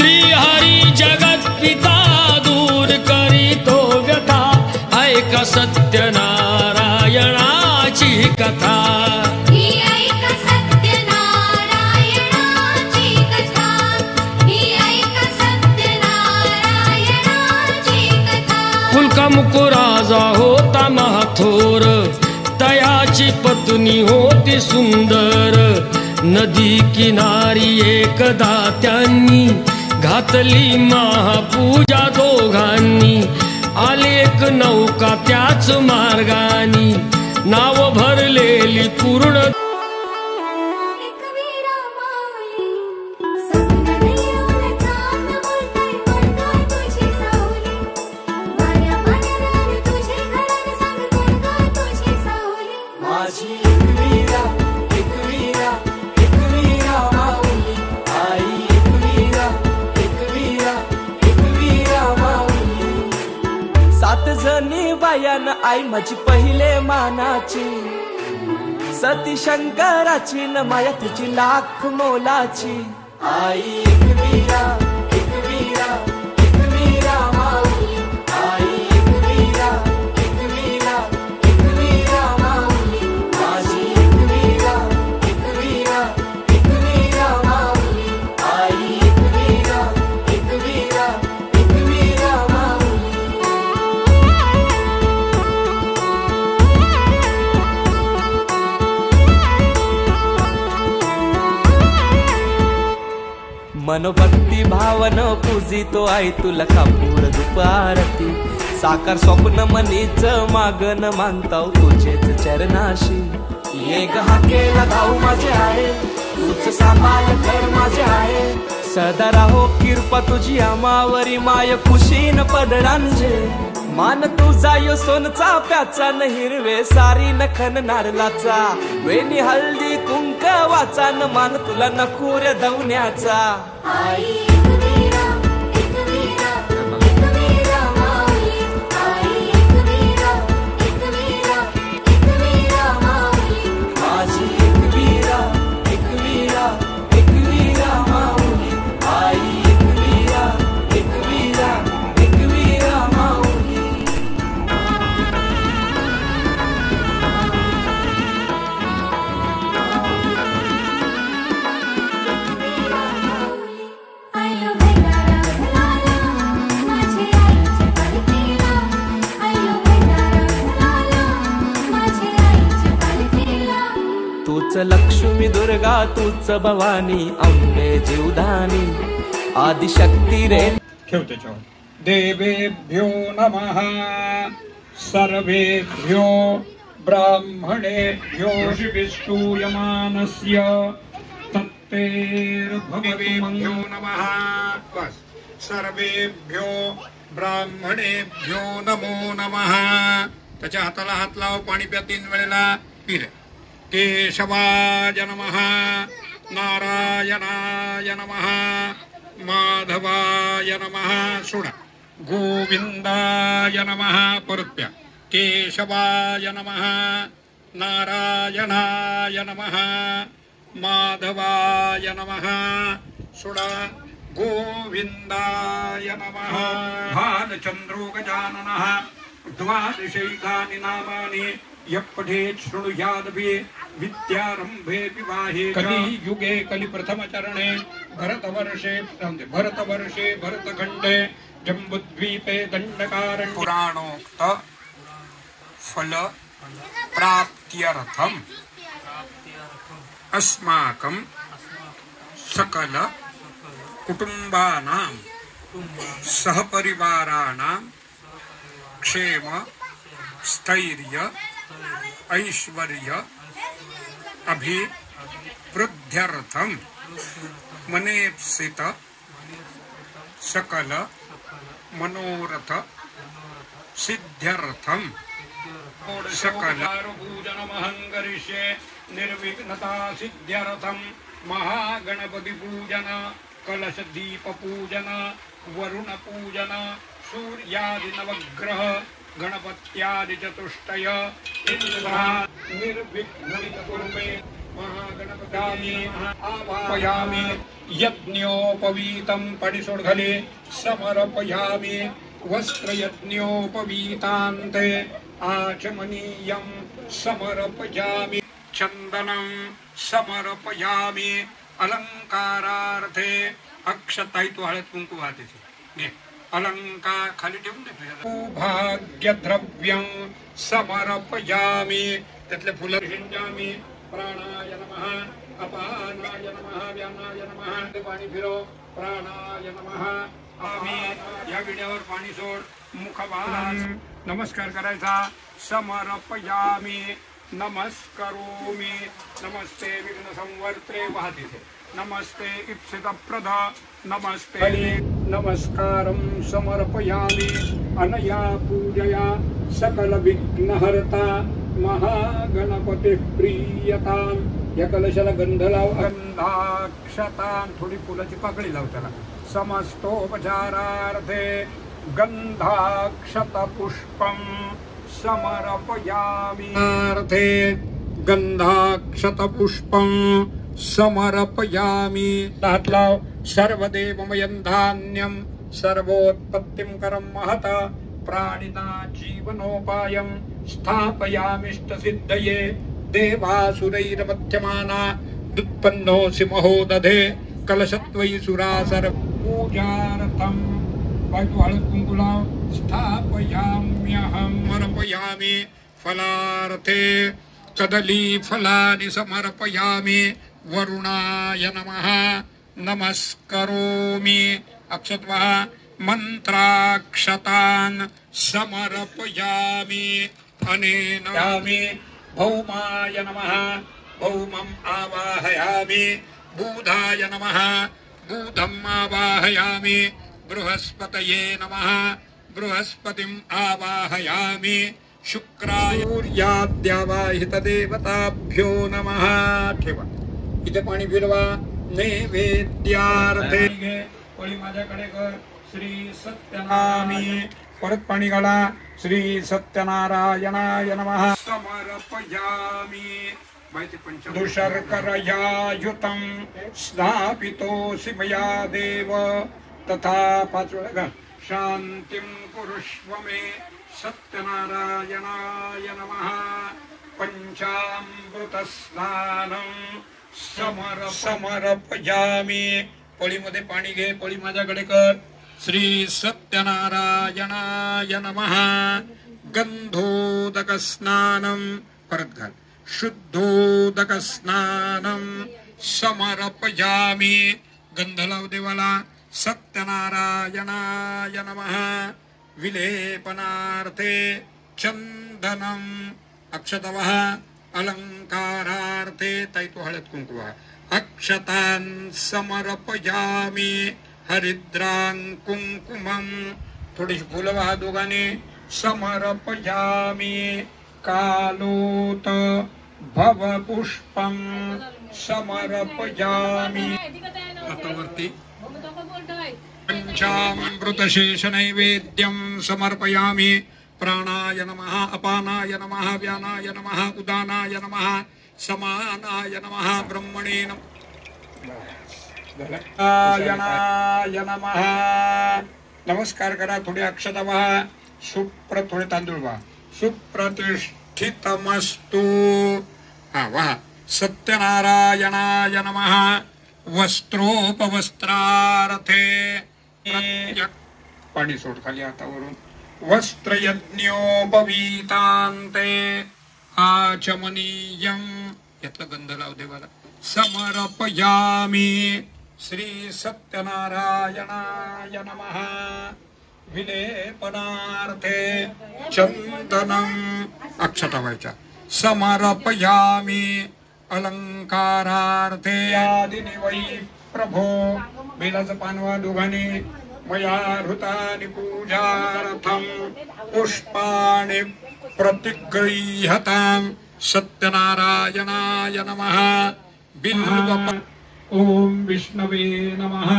श्री हरी जगत पिता दूर करीतो व्यथा ऐक सत्यनारायणाची कथा मुकुराजा होता महाथोर तयाची पत्नी होती सुंदर नदी किनारी एकदा त्यांनी घातली महापूजा दोघांनी आली एक नौका त्याच मार्गानी नाव भरलेली पूर्ण आई माझी पहिले मानाची सती शंकराची न माया तिची लाख मोलाची आई एक वीरा माऊली आई एक वीरा माऊली माझी एक वीरा माऊली आई एक वीरा मनोभक्ती भावन पूजितो आई तुला कापूर दुपारती साकार स्वप्न मनीच मागन मानताव तुझेच चरणाशी ये गहा केला धाऊ माझे आहे तूच सांभाळ कर माझे आहे सदा राहो कृपा तुझी आमावरी माय खुशीन पदरांजे मान तुझा यो सोनचा प्याचा न हिरवे सारी नखन नारलाचा वेणी हल्दी कुंकवाचा न मान तुला नकुर दवण्याचा आई तूच लक्ष्मी दुर्गा तूच भवानी अंबे जीवधानी आदिशक्ती रे ठेवते देवेभ्यो नमः सर्वेभ्यो ब्राह्मणेभ्यो विष्णूयमानस्य तत्तेर्भवेभ्यो नमः सर्वेभ्यो ब्राह्मणेभ्यो नमो नमः त्याच्या हाताला हात लाव पाणी प्या 3 वेळेला पिले केशवाय नमः नारायणाय नमः माधवाय नमः सोडा गोविंदाय नमः परत प्या केशवाय नमः नारायणाय नमः माधवाय नमः सोडा गोविंदाय नमः भालचंद्रो गजाननः द्वादशैकानि नामानि यः पठेत् शृणुयादपि विद्यारंभे विवाहे कलियुगे कलिप्रथमचरणे भरतवर्षे भरतखण्डे जम्बुद्वीपे दण्डकारण्ये पुराणोक्त फल प्राप्त्यर्थम अस्माकं सकल कुटुंबानां सहपरिवाराणां क्षेम स्थैर्य ऐश्वर्य अभिवृद्ध्यर्थम मनेप्सित सकल मनोरथ सिद्ध्यर्थम सकल पूजनमहंकरिष्ये निर्विघ्नता सिद्ध्यर्थम महागणपति पूजन कलश दीप पूजन वरुण पूजन सूर्यादि नवग्रह गणपत्यादि चतुष्टय निर्विघ्न महागणपती आवाहयामि यज्ञोपवीतं पडिसोड घाले समर्पयामि वस्त्रयज्ञोपवीतान्ते आचमनीयं समर्पयामि चन्दनं समर्पयामि अलंकारार्थे अक्षताई तो हळद कुंकू वाहते घे अलंकार खाली ठेवून दे भाग्यद्रव्यं समर्पयामि त्यातले फुलं हिंजामि प्राणाय नमः अपानाय नमः व्यानाय नमः पाणी फिरो प्राणाय नमः आम्ही या विड्यावर पाणी सोड मुखवास नमस्कार करायचा समर्पयामि नमस्करोमि नमस्ते विघ्न संवर्त्रे वाहते नमस्ते इप्सितप्रद नमस्ते नमस्कारं समर्पयामि अनया पूजया सकल विघ्नहर्ता महागणपति प्रियतां या कलशाला गंध लाव गंधाक्षतां थोडी फुलाची पाकळी लाव त्याला समस्तोपचारार्थे गंधाक्षत पुष्पं समर्पयामि अर्थे गंधाक्षत पुष्पं समर्पयामि हात लाव सर्वदेवमयं धान्यं सर्वोत्पत्तिं करं महता प्राणिना जीवनोपायं स्थापयामिष्ट सिद्धये देवासुरैर्मध्यमाना दुत्पन्नोऽसि महोदधे कलशत्वयि सुरासर पूजार्थं वायु हळद कुंकू लाव स्थापयाम्यहं समर्पयामि फलार्थे कदली फलानि समर्पयामि वरुणाय नमः नमस्करोमि अक्षतवः मंत्राक्षतान् समर्पयामि अनेन भौमाय नमः भौमम् आवाहयामि बुधाय नमः बुधम् आवाहयामि बृहस्पतये नमः बृहस्पतिम् आवाहयामि शुक्राय सूर्याद्यावाहित देवताभ्यो नमः ठेवा इथे पाणी फिरवा नैवेद्यार्थे पळी माझ्याकडे कर श्री सत्यनामी परत पाणी घाला श्री सत्यनारायणाय नमः समर्पयामि दुशर्करया युतं स्थापितोऽसि मया देव तथा पाचवेळा शान्तिं कुरुष्व मे सत्यनारायणाय नमः पंचामृतस्नानं समर्पयामि पळीमध्ये पाणी घे पळी माझ्याकडे कर श्री सत्यनारायणाय नमः गंधोदक स्नानं परत घाल शुद्धोदक स्नानं समर्पयामि गंध लाव देवाला सत्यनारायणाय नमः विलेपनार्थे चंदनं अक्षतवः अलंकारार्थे तैतो हळद कुंकुवा अक्षतान् समर्पयामि हरिद्रां कुंकुमं थोडीशी फुलं वाहा दोघांनी समर्पयामि कालोत भवपुष्पं समर्पयामि वरती पंचामृतशेष नैवेद्यं समर्पयामि प्राणाय नमः अपानाय नमः व्यानाय नमः उदानाय नमः समानाय नमः ब्रह्मणे नमः नमस्कार करा थोडे अक्षता वाहा थोडे तांदूळ वाहा सुप्रतिष्ठितमस्तु हा वाहा सत्यनारायणाय नमः वस्त्रोपवस्त्रार्थे पाणी सोड खाली हातावरून वस्त्रयज्ञोपवीतान्ते आचमनीयं यातला गंध लाव देवाला समर्पयामि श्री सत्यनारायणाय नमः विलेपनार्थे चंदनं अक्षता व्हायच्या समर्पयामि अलंकारार्थे आदिनि वै प्रभो बेलाचं पानवा दोघांनी मया हृतानि पूजार्थं पुष्पाणि प्रतिगृह्यतां सत्यनारायणाय नमः बिल्व ओम विष्णवे नमः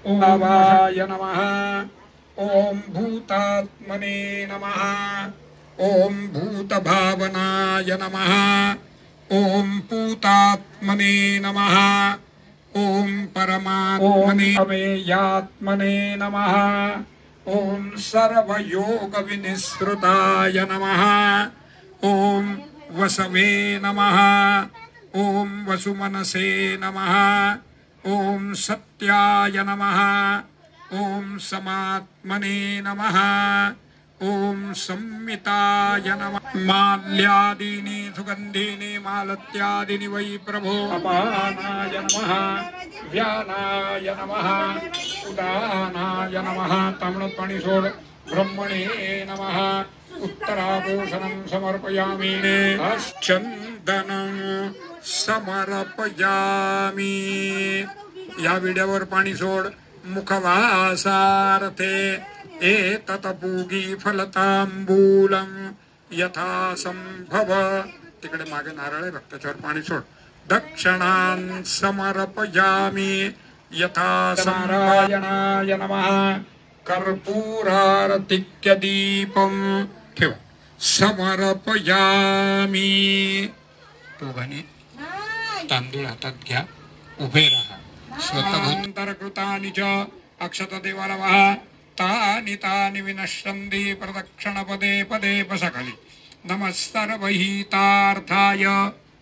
ओम भावाय नमः ओम भूतात्मने नमः ओम भूतभावनाय नमः ओम पूतात्मने नमः। ओम परमात्मने अवेयात्मने नमः। ओम सर्वयोग विनिसृताय नमः। ओम वसवे नमः। ओम वसुमनसे नमः। ओम सत्याय नमः। ओम समात्मने नमः। ओम संमिताय नमः। माल्यादीनि सुगंधीनि मालत्यादीनि वै प्रभो। अपानाय नमः। व्यानाय नमः। उदानाय नमः। ताम्रपाणी सोड। ब्रह्मणे नमः। उत्तराभूषणं समर्पयामि। चंदनं समर्पयामि। या विड्यावर पाणी सोड। मुखवासार्थे एतत् पूगी फलतांबूलं यथा संभव। तिकडे मागे नारळ आहे बघ, त्याच्यावर पाणी सोड। दक्षिणां समर्पयामि यथा नारायणाय नमः। कर्पूरारतिक्य दीपं ठेव समर्पयामि। दोघांनी तांदूळ हातात घ्या, उभे राहा। स्वतःंतरकृतानि च अक्षत देवाला वाहा। तानि तानि विनश्यन्ति प्रदक्षिण पदे पदे पसकलि। नमस्तर्वहितार्थाय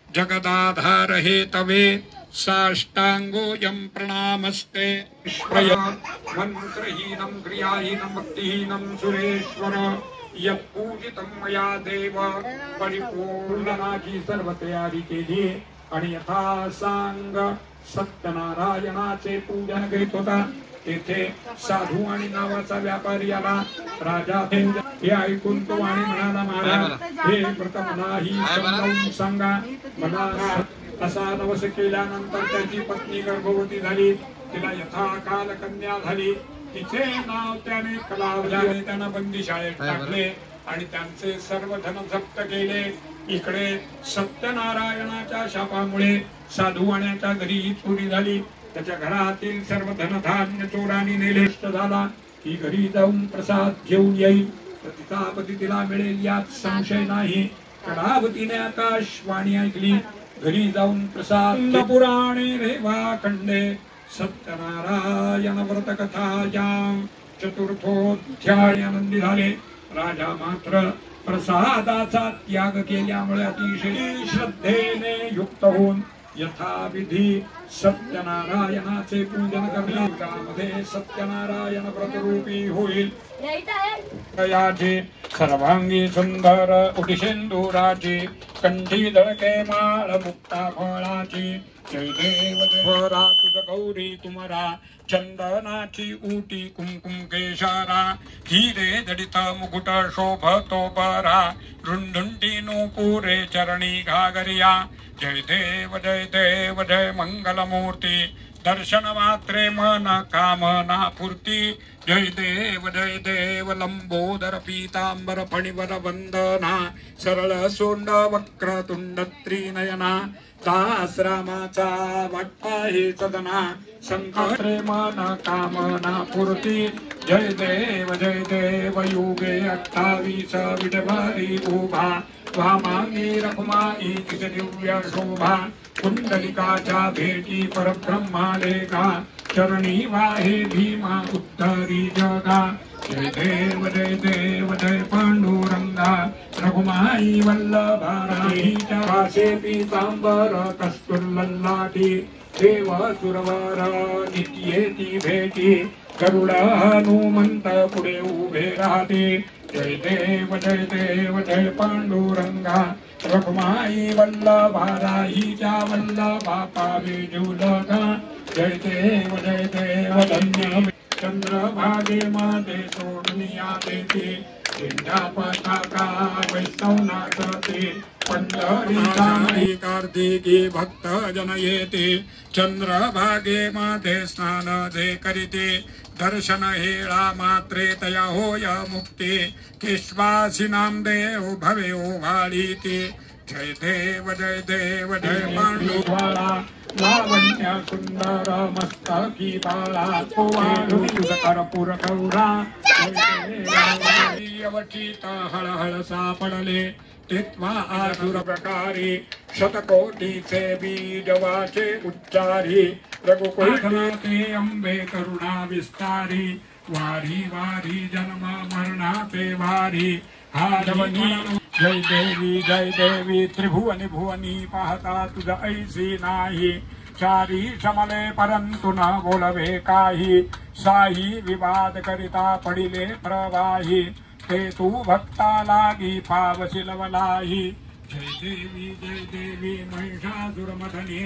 जगदाधार हेतवे साष्टांगोऽयं प्रणामस्ते। मंत्रहीनं क्रियाहीनं भक्तिहीनं सुरेश्वर यत्पूजितं मया देव। परिपूर्णनाची सर्व तयारी केली आणि यथासांग सत्यनारायणाचे पूजन करीत होता। तेथे साधू आणि नावाचा व्यापारी आला। राजा हे ऐकून तो आणि म्हणाला, महाराज हे प्रथम नाही समजावून सांगा। मला असा नवस केल्यानंतर त्याची पत्नी गर्भवती झाली। तिला यथाकाल कन्या झाली। तिचे नाव त्याने कलावल्याने त्यांना बंदीशाळेत टाकले आणि त्यांचे सर्व धन जप्त केले। इकडे सत्यनारायणाच्या शापामुळे साधुवाण्याच्या घरी चोरी झाली। त्याच्या घरातील सर्व धनधान्य चोरांनी नेलेष्ट झाला। ही घरी जाऊन प्रसाद घेऊन येईल तर तिचा पती तिला मिळेल यात संशय नाही। कडावतीने आकाशवाणी ऐकली। घरी जाऊन प्रसाद पुराणे रेवा खंडे सत्यनारायण व्रत कथायां चतुर्थोध्याय आनंदी झाले। राजा मात्र प्रसादाचा त्याग केल्यामुळे अतिशय श्रद्धेने युक्त होऊन यथाविधी सत्यनारायणाचे पूजन करणे। त्यामध्ये सत्यनारायण व्रतरूपी होईल। याचे सर्वांगी सुंदर उटिशेंदुराची कंठी दळके माळ मुक्ता फळाची। जय देव देवरा तुझ गौरी कुमरा चंदनाची ऊटी कुंकुम केशारा। हिरे जडित मुकुट शोभतो परा रुंडुंडी नूपुरे चरणी घागरिया। जय देव जय मंगलमूर्ती दर्शन मात्रे मन कामना पूर्ती। जय देव लंबोदर पीतांबर फणिवर वंदना सरळ सोंड वक्र तुंड त्रिनयना। दास रामाचा वाटपा हे सदना संकटे मन कामना पूर्ती। जय देव युगे 28 विडभारी उभा वामांगी रखुमाई तिथे दिव्य शोभा। कुंडलिकाच्या भेटी परब्रह्मा लेखा चरणी वाहे भीमा उत्तरी जगा। जय देव जय पांडुरंगा रघुमाई वल्लभा राहीच्या वासे पीतांबर कस्तुरलल्लाटी। देव सुरवर नित्येती भेटी गरुड हनुमंत पुढे उभे राहते। जय देव जय पांडुरंगा रघुमाई वल्लभा राहीच्या वल्लभा पावे जुलगा। जय देव धन्य चंद्रभागे मध्ये सोडनिया देते। झेंडा पताका वैष्णवनाथते पंढरी कार्तिकी भक्त जन येते। चंद्रभागे मध्ये स्नान जे करीते दर्शन हेळा मात्रे तया होय मुक्ती। केशवासिनां देव भवे ओवाळीते। जय देव जय पांडुवाळा लावण्य सुंदर मस्तकी बाळा वाढू कर्पूर गौरा। अवचित हळहळ सापडले तित्वा आसुर प्रकारे शतकोटीचे बीज वाचे उच्चारी रघुकुलते अंबे करुणा विस्तारी वारी वारी जन्म मरणाचे वारी हारवनी जय देवी त्रिभुवनी भुवनी पाहता तुझ ऐसी नाही चारी समले परंतु न बोलवे काही साई विवाद करिता पडिले प्रवाही ते तू भक्ता लागी पावसी लवलाही जय देवी महिषासुरमर्दिनी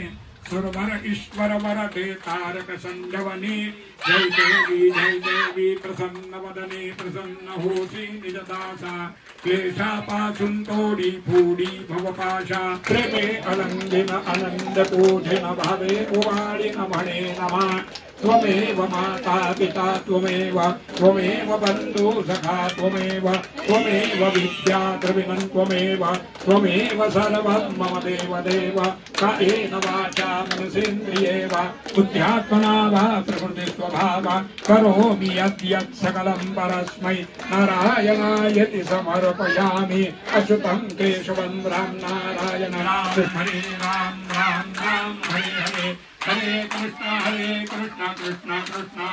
सुरवर ईश्वर वरदे तारक संजवनी जय देवी प्रसन्न वदने प्रसन्न होसी निजदासा क्लेशापासून तोडी फूडी भवपाशा प्रेमे अलंघिन आनंद कोठे न भावे उवाडी न म्हणे नमा त्वमेव माता पिता त्वमेव बंधु सखा त्वमेव विद्या द्रविणं त्वमेव सर्वं मम देव कायेन वाचा मनसेन्द्रिये वा बुद्ध्यात्मना वा प्रकृति स्वभावा करोमि यद्यत् सकलं परस्मै नारायणायति समर्पयामि अच्युतं केशवं राम नारायण हरे राम हरे हरे हरे कृष्णा कृष्णा कृष्णा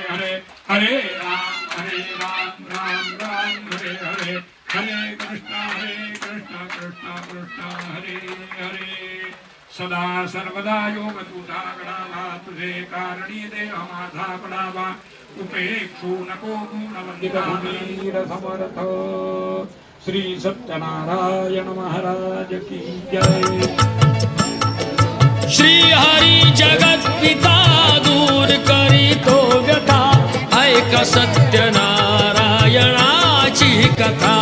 हरे हरे राम राम हरे हरे हरे कृष्णा कृष्णा कृष्णा हरे हरे सदा सर्वदा योग तुझा गडावा तुझे कारणी देह माझा पडावा उपेक्षू नको गुणवंत समर्थ श्री सत्यनारायण महाराज की जय। श्री हरी जगत पिता दूर करीतो व्यथा ऐक सत्यनारायणाची कथा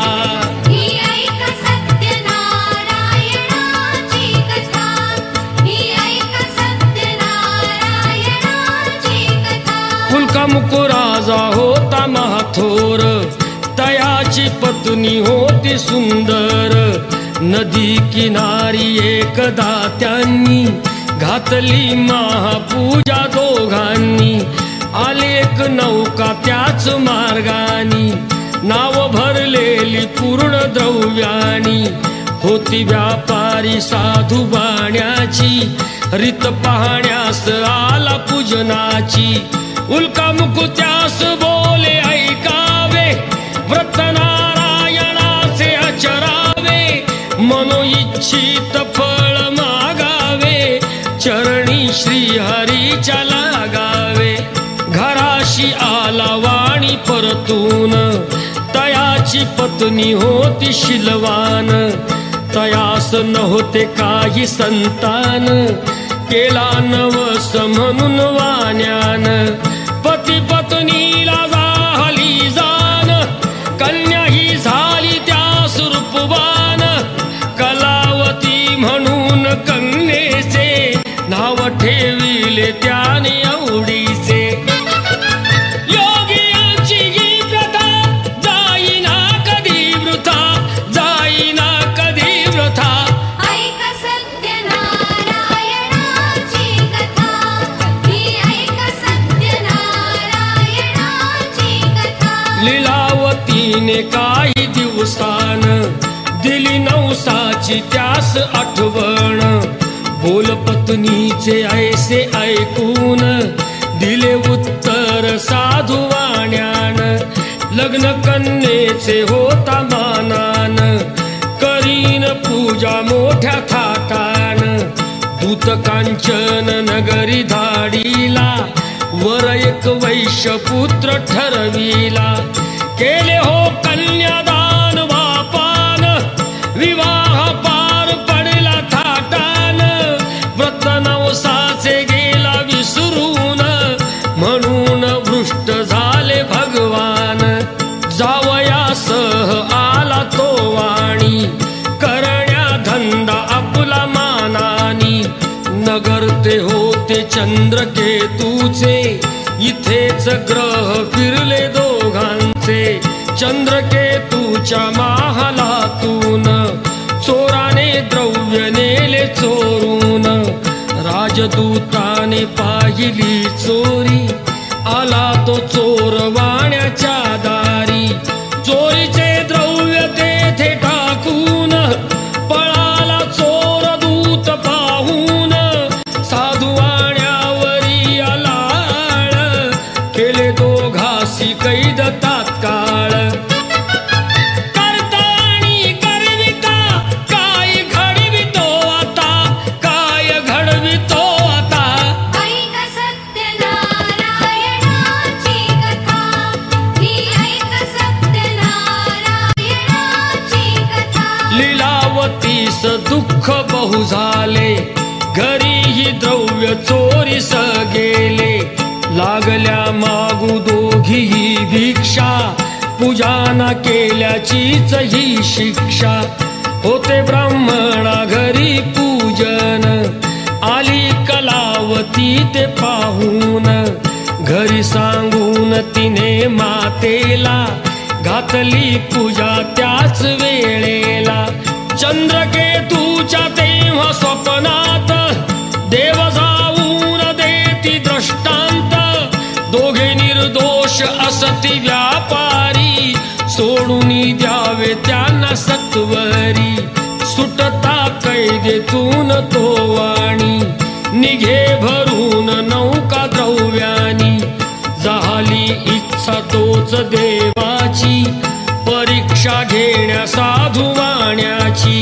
मुकुराजा होता महाथोर तयाची पत्नी होती सुंदर नदी किनारी एकदा त्यांनी घातली महापूजा दोघांनी आले एक नौका त्याच मार्गानी नाव भरलेली पूर्ण द्रव्यानी होती व्यापारी साधू बाण्याची रीत पाहण्यास आला पूजनाची उल्का मुकुत्यास बोले ऐकावे व्रत नारायणाचे आचरावे मनो इच्छित फळ मागावे चरणी श्री हरीच्या लागावे घराशी आला वाणी परतून तयाची पत्नी होती शिलवान तयास नव्हते काही संतान केला नवस म्हणून वाण्यान पती पत्नीला झाली जाण कन्या ही झाली त्या सुरूपवान कलावती म्हणून कन्येचे नाव ठेविले त्याने आवडीचे योगियांची ही प्रथा जाईना कधी वृथा जाईना कधी वृथा लीलावतीने काही दिवसान दिली नवसाची त्यास आठवण बोल पत्नीचे ऐसे ऐकून दिले उत्तर साधू वाण्यान लग्न कन्येचे होता मानान करीन पूजा मोठ्या थाटान दूत कांचन नगरी धाडीला वर एक वैश्य पुत्र ठरविला केले हो कन्यादान वापान विवाह पार पडला थाटान व्रत नवसाचे गेला विसरून म्हणून वृष्ट झाले भगवान जावयासह आला तो वाणी करण्या धंदा आपला मानानी नगर ते होते चंद्रकेतूचे इथेच ग्रह फिरले दोघांचे चंद्रकेतूच्या महालातून चोराने द्रव्य नेले चोरून राजदूताने पाहिली चोरी आला तो चोर वाण्याच्या दारी चोरीचे द्रव्य तेथे टाकून पळाला चोर दूर पाहू झाले, घरीही द्रव्य चोरीस गेले. लागल्या मागू दोघीही भिक्षा, पूजाना केल्याचीच ही शिक्षा. होते ब्राह्मणा घरी पूजन, आली कलावती ते पाहून. घरी सांगून तिने मातेला, घातली पूजा त्याच वेळेला. चंद्रकेतूच्या तेव्हा स्वप्नात, देव जाऊन देती दृष्टांत. दोघे निर्दोष असती व्यापारी, सोडून द्यावे त्यांना सत्वरी. सुटता कैदेतून तो वाणी, निघे भरून नौका द्रव्यानी. झाली इच्छा तोच देवाची, परीक्षा घेण्या साधू वाण्याची.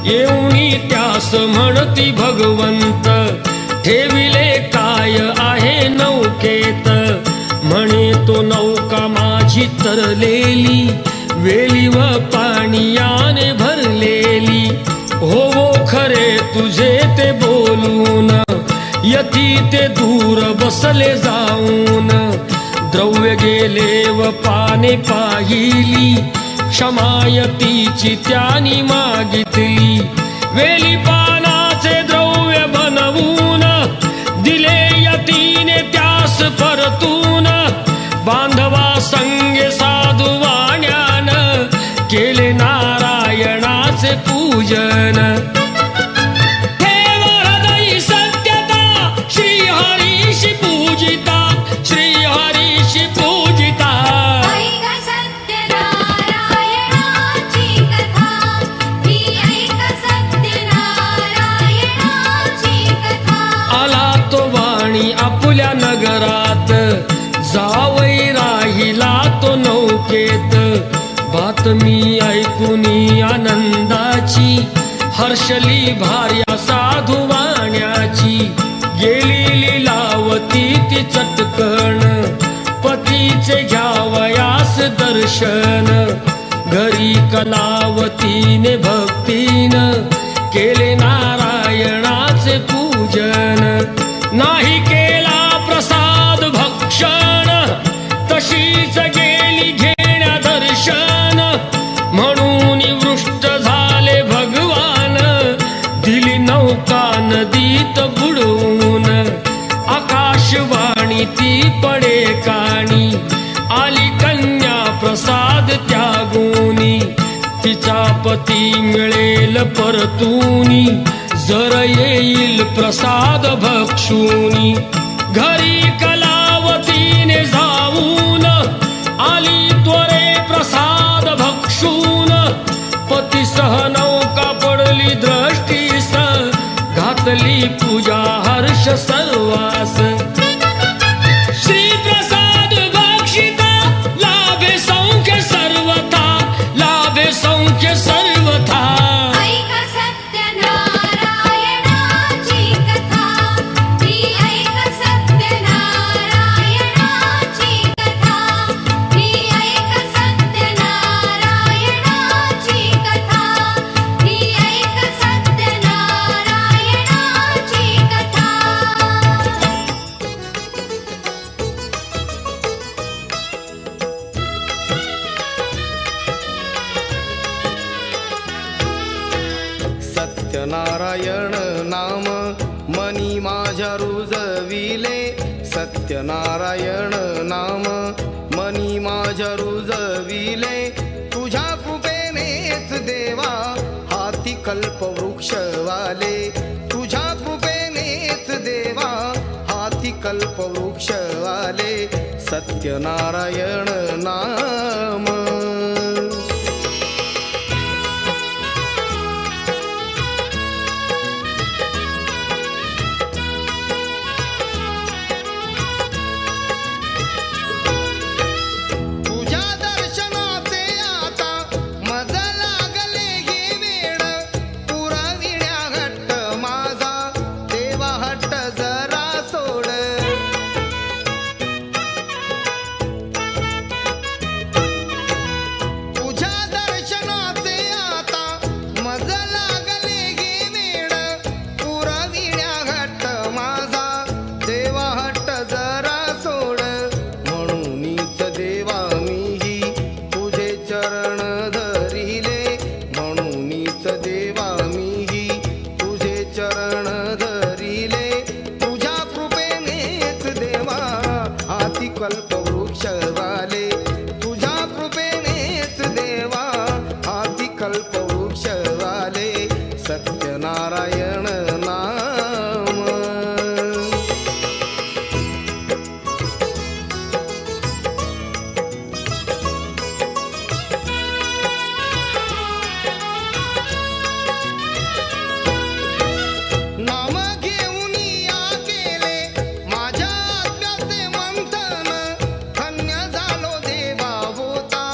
येऊनी त्यास म्हणती भगवंत, ठेविले काय आहे नौकेत. म्हणे तो नौका माझी तरलेली, वेली व पाणीयाने भरलेली. हो खरे तुझे ते बोलून, यती ते दूर बसले जाऊन. द्रव्य गेले व पाने पाहिली, क्षमायतीची त्यानी मागितली. वेली पानाचे द्रव्य बनवून, दिले यतीने त्यास परतून. बांधवा संगे साधू वाण्यान, केले नारायणाचे पूजन. ठेव हृदयी सत्यता, श्रीहरीशी पूजिता, श्रीहरीशी पूजिता. ऐका सत्यनारायणाची कथा, ही ऐका सत्यनारायणाची कथा. आला तो वाणी आपुल्या नगरात, जावई राहिला तो नौकेत. बातमी ऐकुनी आनंदाची, हर्षली भार्या साधू वाण्याची. गेली लीलावती ती चटकण, पतीचे घ्यावयास दर्शन. घरी कलावतीने भक्तीन, केले नारायणाचे पूजन. नाही केला प्रसाद भक्षण, तशीच गेली घेण्या दर्शन. म्हणून वृष्ट झाले भगवान, दिली नौका नदीत बुडवून. आकाशवाणी ती पडे काणी, आली कन्या प्रसाद त्यागूनी. तिचा पती मिळेल परतूनी, जर येईल प्रसाद भक्षूनी. घरी कलावतीने जाऊन, आली त्वरे प्रसाद भक्षून. पतीसह नौका पडली दृष्टीस, घातली पूजा हर्ष सर्वास. श्री प्रसाद भक्षिता, लाभे सौख्य सर्वथा, लाभे सौख्य सर्वथा. ऐका सत्यनारायणाची कथा, ही ऐका सत्यनारायणाची कथा, ही ऐका सत्यनारायणाची कथा, ही ऐका सत्यनारायणाची कथा. सत्यनारायण नाम मनी माझ्या रुजविले. सत्यनारायण नाम मनी माझ्या रुजविले. तुझ्या कृपेनेच देवा हाती कल्पवृक्ष वाले. तुझ्या कृपेनेच देवा हाती कल्पवृक्ष वाले. सत्यनारायण नाम. कल्पवृक्ष झाले तुझ्या कृपेनेच देवा हाती कल्पवृक्ष झाले सत्यनारायण नाम नाम घेऊन या केले माझ्या आत्म्याचे मंथन धन्य झालो देवा होता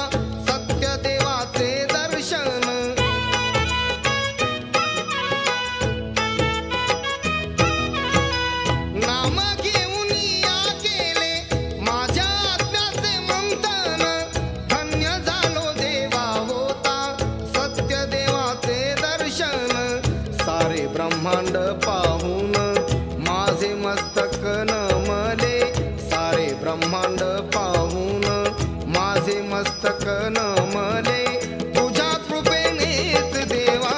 सत्य देवाचे दर्शन नाम घेऊन या केले माझ्या आत्म्याचे मंथन धन्य झालो देवा होता सत्य देवाचे दर्शन सारे ब्रह्मांड पाहून माझे मस्तक नमले सारे ब्रह्मांड पाहून माझे मस्तक नमले तुझ्या कृपेनेच देवा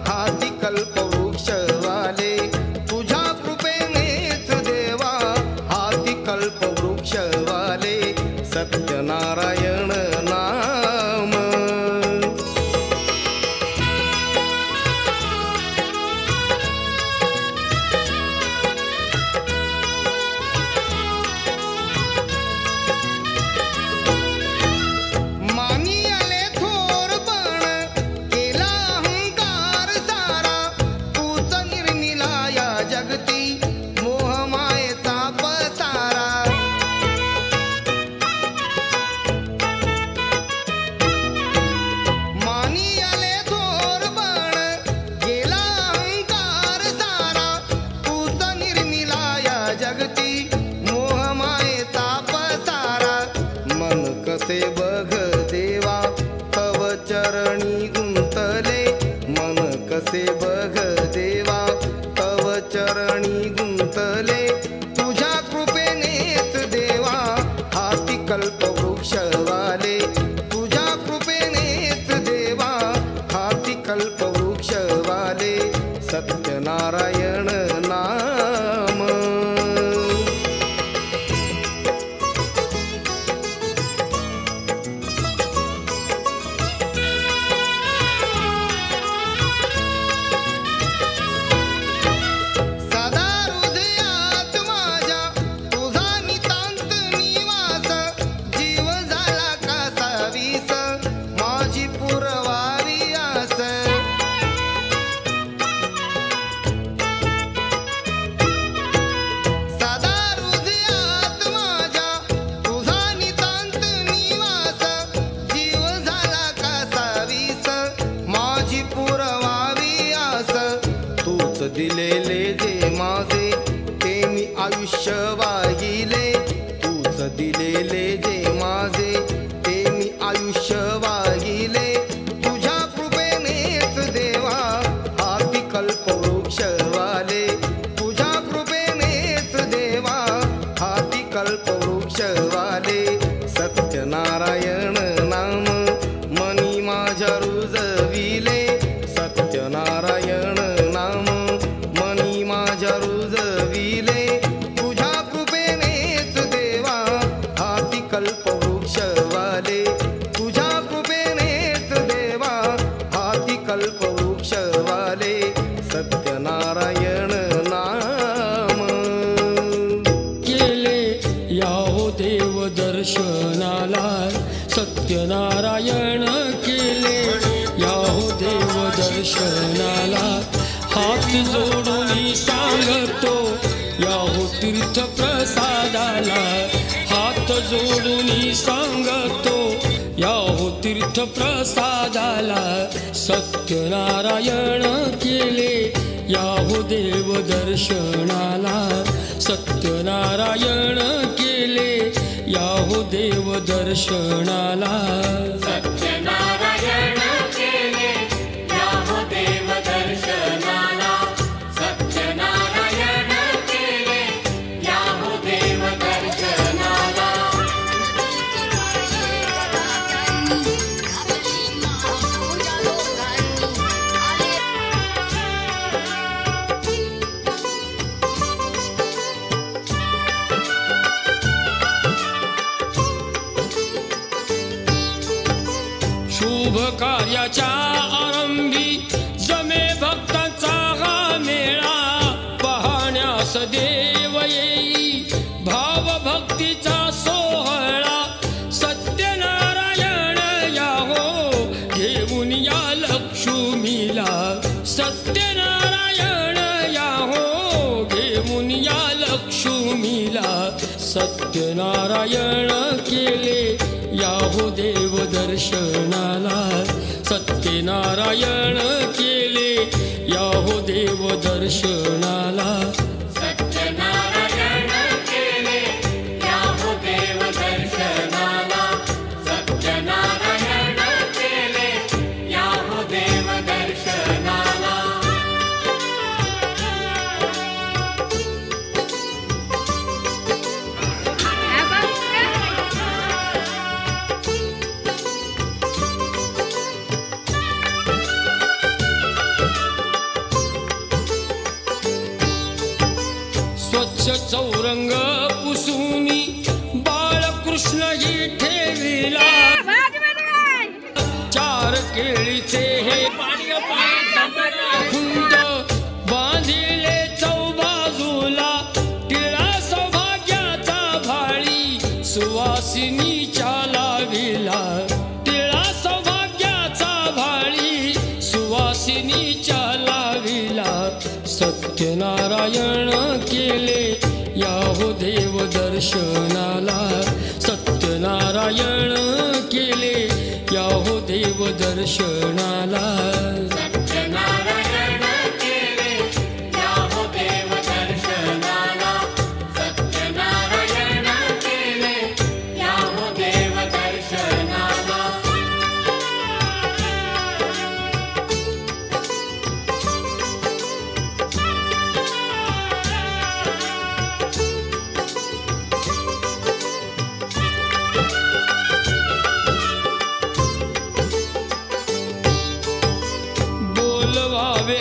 हाती कल्पवृक्ष झाले तुझ्या कृपेनेच देवा हाती कल्पवृक्ष झाले सत्यनारायण नाम मानी आले थोरपण केला अहंकार सारा तूच निर्मिला या जगती मोहमायेचा पसारा मानी आले थोरपण केला अहंकार सारा तूच निर्मिला या जगती मोहमायेचा पसारा मन कसे बघ देवा तव चरणी गुंतले मन कसे बघ देवा तव चरणी गुंतले तुझ्या कृपेनेच देवा हाती कल्पवृक्ष झाले तुझ्या कृपेनेच देवा हाती कल्पवृक्ष झाले सत्यनारायण नाम सदा हृदयात माझ्या तुझा नितांत निवास जीव झाला का वीस माझी पुरवावी आस सदा हृदयात माझ्या तुझा नितांत निवास जीव झाला का वीस माझी पुरवावी आस तूच दिलेले जे माझे ते मी आयुष्य वाहिले तूच दिलेले जे माझे ते मी आयुष्य वाहिले तुझ्या कृपेनेच देवा हाती कल्पवृक्ष झाले तुझ्या कृपेनेच देवा हाती कल्पवृक्ष झाले सत्यनारायण नाम मनी माझ्या रुजविले सत्यनारायण नाम मनी माझ्या रुजविले तुझ्या कृपेनेच देवा हाती कल्पवृक्ष झाले तुझ्या कृपेनेच देवा हाती कल्पवृक्ष झाले सत्यनारायण नाम केले याहो देव दर्शनाला सत्यनारायण केले याहो देव दर्शनाला हात जोडून सांगतो याहो तीर्थ प्रसादाला हात जोडून सांगतो याहो तीर्थ प्रसादाला सत्यनारायण केले याहो देव दर्शनाला सत्यनारायण केले याहो देव दर्शनाला सत्यनारायण केले याहो देव दर्शनाला सत्यनारायण केले याहो देव दर्शनाला शुभ कार्याच्या आरंभी जमे भक्तांचा हा मेळा पाहण्यास देव येई भाव भक्तीचा सोहळा सत्यनारायण या हो घेऊन या लक्ष्मीला सत्यनारायण या हो घेऊन या लक्ष्मीला सत्यनारायण केले या हो देव दर्शनाला सत्यनारायण केले या हो देव दर्शनाला सत्यनारायण केले या हो देव दर्शनाला सत्यनारायण केले या हो देव दर्शनाला स्वच्छ चौरंग पुसूनी बाळकृष्ण ही ठेविला चार केळीचे हे खुंट बांधिले चौबाजूला टिळा सौभाग्याचा भाळी सुवासिनीच्या लाविला टिळा सौभाग्याचा भाळी सुवासिनीच्या लाविला सत्यनारायण केले या हो देव दर्शनाला सत्यनारायण केले या हो देव दर्शनाला सत्यनारायण केले या हो देव दर्शनाला सत्यनारायण केले या हो देव दर्शनाला बोलवावे